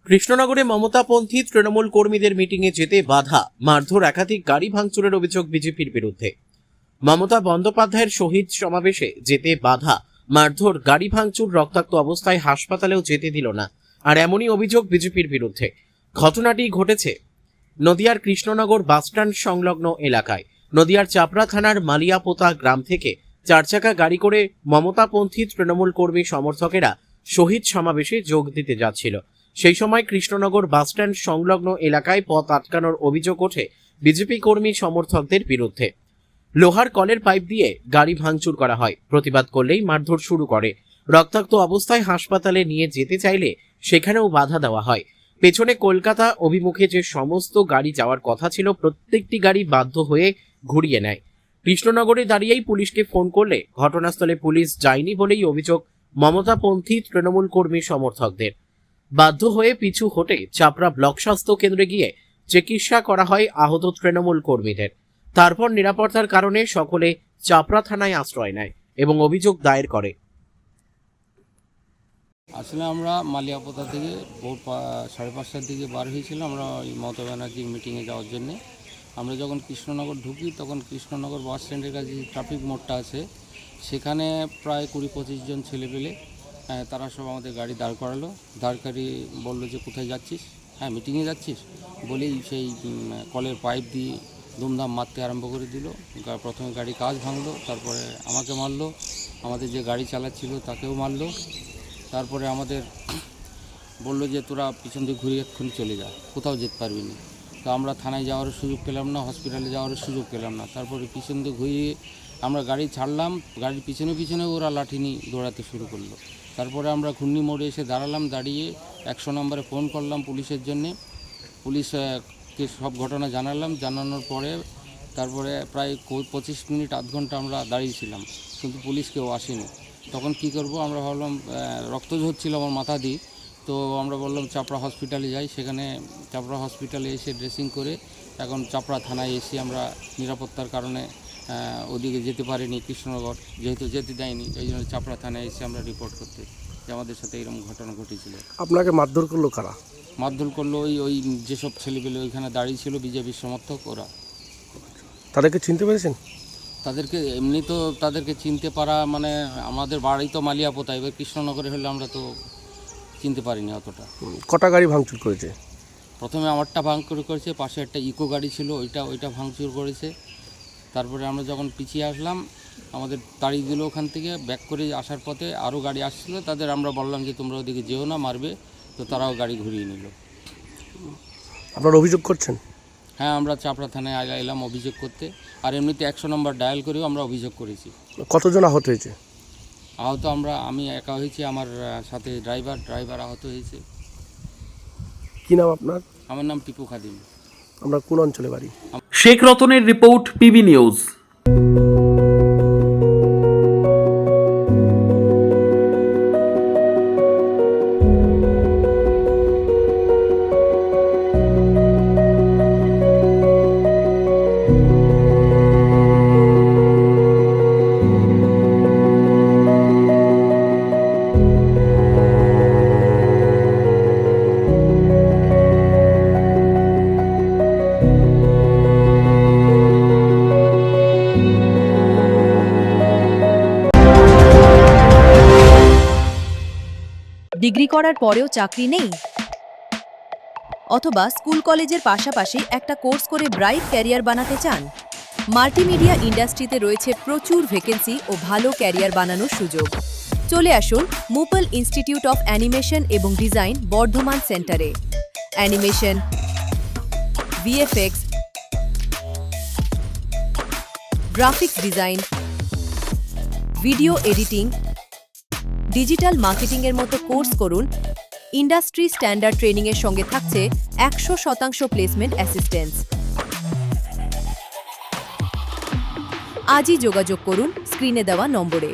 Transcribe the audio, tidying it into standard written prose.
কৃষ্ণনগরে মমতাপন্থী তৃণমূল কর্মীদের মিটিংয়ে যেতে বাধা, মারধর, একাধিক গাড়ি ভাঙচুরের অভিযোগ বিজেপির বিরুদ্ধে। মমতা বন্দ্যোপাধ্যায়ের শহীদ সমাবেশে যেতে বাধা, মারধর, গাড়ি ভাঙচুর, রক্তাক্ত অবস্থায় হাসপাতালেও যেতে দিল না, আর এমনই অভিযোগ বিজেপির বিরুদ্ধে। ঘটনাটি ঘটেছে নদিয়ার কৃষ্ণনগর বাসস্ট্যান্ড সংলগ্ন এলাকায়। নদিয়ার চাপড়া থানার মালিয়াপোতা গ্রাম থেকে চারচাকা গাড়ি করে মমতাপন্থী তৃণমূল কর্মী সমর্থকেরা শহীদ সমাবেশে যোগ দিতে যাচ্ছিল। সেই সময় কৃষ্ণনগর বাসস্ট্যান্ড সংলগ্ন এলাকায় পথ আটকানোর অভিযোগ ওঠে বিজেপি কর্মী সমর্থকদের বিরুদ্ধে। লোহার কলের পাইপ দিয়ে গাড়ি ভাঙচুর করা হয়। প্রতিবাদ করলেই মারধর শুরু করে। রক্তাক্ত অবস্থায় হাসপাতালে নিয়ে যেতে চাইলে সেখানেও বাধা দেওয়া হয়। পেছনে কলকাতা অভিমুখে যে সমস্ত গাড়ি যাওয়ার কথা ছিল, প্রত্যেকটি গাড়ি বাধ্য হয়ে ঘুরিয়ে নেয়। কৃষ্ণনগরে দাঁড়িয়েই পুলিশকে ফোন করলে ঘটনাস্থলে পুলিশ যায়নি বলেই অভিযোগ মমতাপন্থী তৃণমূল কর্মী সমর্থকদের। বাধ্য হয়ে পিছু হটে চাপড়া ব্লক স্বাস্থ্য কেন্দ্রে গিয়ে চিকিৎসা করা হয় আহত তৃণমূল কর্মীদের। তারপর নিরাপত্তার কারণে সকলে চাপড়া থানায় আশ্রয় নেয় এবং অভিযোগ দায়ের করে। আসলে আমরা মালিয়াপোতা থেকে ভোর 5:30টার দিকে বার হয়েছিলাম আমরা ওই মমতা ব্যানার্জির মিটিংয়ে যাওয়ার জন্যে। আমরা যখন কৃষ্ণনগর ঢুকি তখন কৃষ্ণনগর বাস স্ট্যান্ডের কাছে যে ট্রাফিক মোড়টা আছে সেখানে প্রায় 20-25 জন ছেলেপেলে তারা সব আমাদের গাড়ি দাঁড় করালো। দাঁড় করিয়ে বললো যে কোথায় যাচ্ছিস? হ্যাঁ, মিটিংয়ে যাচ্ছিস বলেই সেই কলের পাইপ দিয়ে দুমদাম মারতে আরম্ভ করে দিল। প্রথমে গাড়ি কাজ ভাঙলো, তারপরে আমাকে মারলো, আমাদের যে গাড়ি চালাচ্ছিল তাকেও মারলো। তারপরে আমাদের বললো যে তোরা পিছন দিয়ে ঘুরে এক্ষুনি চলে যা, কোথাও যেতে পারবি না। তো আমরা থানায় যাওয়ার সুযোগ পেলাম না, হসপিটালে যাওয়ার সুযোগ পেলাম না। তারপরে পিছন দিয়ে ঘুরিয়ে আমরা গাড়ি ছাড়লাম, গাড়ির পিছনে পিছনে ওরা লাঠি নিয়ে দৌড়াতে শুরু করলো। তারপরে আমরা ঘূর্ণি মোড়ে এসে দাঁড়ালাম, দাঁড়িয়ে 100 নম্বরে ফোন করলাম পুলিশের জন্যে। পুলিশকে সব ঘটনা জানালাম। জানানোর পরে তারপরে প্রায় 25 মিনিট আধ ঘন্টা আমরা দাঁড়িয়েছিলাম, কিন্তু পুলিশ কেউ আসেনি। তখন কি করব আমরা ভাবলাম, রক্ত ঝরছিল আমার মাথা দিয়ে। তো আমরা বললাম চাপড়া হসপিটালে যাই। সেখানে চাপড়া হসপিটালে এসে ড্রেসিং করে এখন চাপড়া থানায় এসে আমরা নিরাপত্তার কারণে ওদিকে যেতে পারিনি, কৃষ্ণনগর যেহেতু যেতে দেয়নি, এই জন্য চাপড়া থানায় এসে আমরা রিপোর্ট করতে যে আমাদের সাথে এরকম ঘটনা ঘটেছিল। আপনাকে মারধর করলো কারা? মারধর করলো ওই যেসব ছেলেপেলে ওইখানে দাঁড়িয়ে ছিল বিজেপির সমর্থক, ওরা। তাদেরকে চিনতে পেরেছেন? তাদেরকে এমনি তো তাদেরকে চিনতে পারা মানে আমাদের বাড়ি তো মালিয়াপোতা, এবার কৃষ্ণনগরে হলে আমরা তো চিনতে পারিনি অতটা। কটা গাড়ি ভাঙচুর করেছে? প্রথমে আমারটা ভাঙচুর করেছে, পাশে একটা ইকো গাড়ি ছিল ওইটা ভাঙচুর করেছে। তারপরে আমরা যখন পিছিয়ে আসলাম আমাদের তাড়িয়ে দিল ওখান থেকে। ব্যাক করে আসার পথে আরও গাড়ি আসছিলো, তাদের আমরা বললাম যে তোমরা ওদিকে যেও না, মারবে। তো তারাও গাড়ি ঘুরিয়ে নিল। আপনারা অভিযোগ করছেন? হ্যাঁ, আমরা চাপড়া থানায় এলাম অভিযোগ করতে, আর এমনিতে 100 নম্বর ডায়াল করেও আমরা অভিযোগ করেছি। কতজন আহত হয়েছে? আহত আমি একা হয়েছি, আমার সাথে ড্রাইভার আহত হয়েছে। কি নাম আপনার? আমার নাম টিপু খাদিম। আমরা কোন অঞ্চলে বাড়ি? শেখ রতনের রিপোর্ট, পিবি নিউজ। ডিগ্রি করার পরেও চাকরি নেই? অথবা স্কুল কলেজের পাশাপাশি একটা কোর্স করে ব্রাইট ক্যারিয়ার বানাতে চান? মাল্টিমিডিয়া ইন্ডাস্ট্রিতে রয়েছে প্রচুর ভ্যাকেন্সি ও ভালো ক্যারিয়ার বানানোর সুযোগ। চলে আসুন মুপল ইনস্টিটিউট অফ অ্যানিমেশন এবং ডিজাইন বর্ধমান সেন্টারে। Animation, VFX, graphics design, video editing, digital মার্কেটিংয়ের মতো কোর্স করুন। ইন্ডাস্ট্রি স্ট্যান্ডার্ড ট্রেনিংয়ের সঙ্গে থাকছে 100% প্লেসমেন্ট অ্যাসিস্ট্যান্স। আজই যোগাযোগ করুন স্ক্রিনে দেওয়া নম্বরে।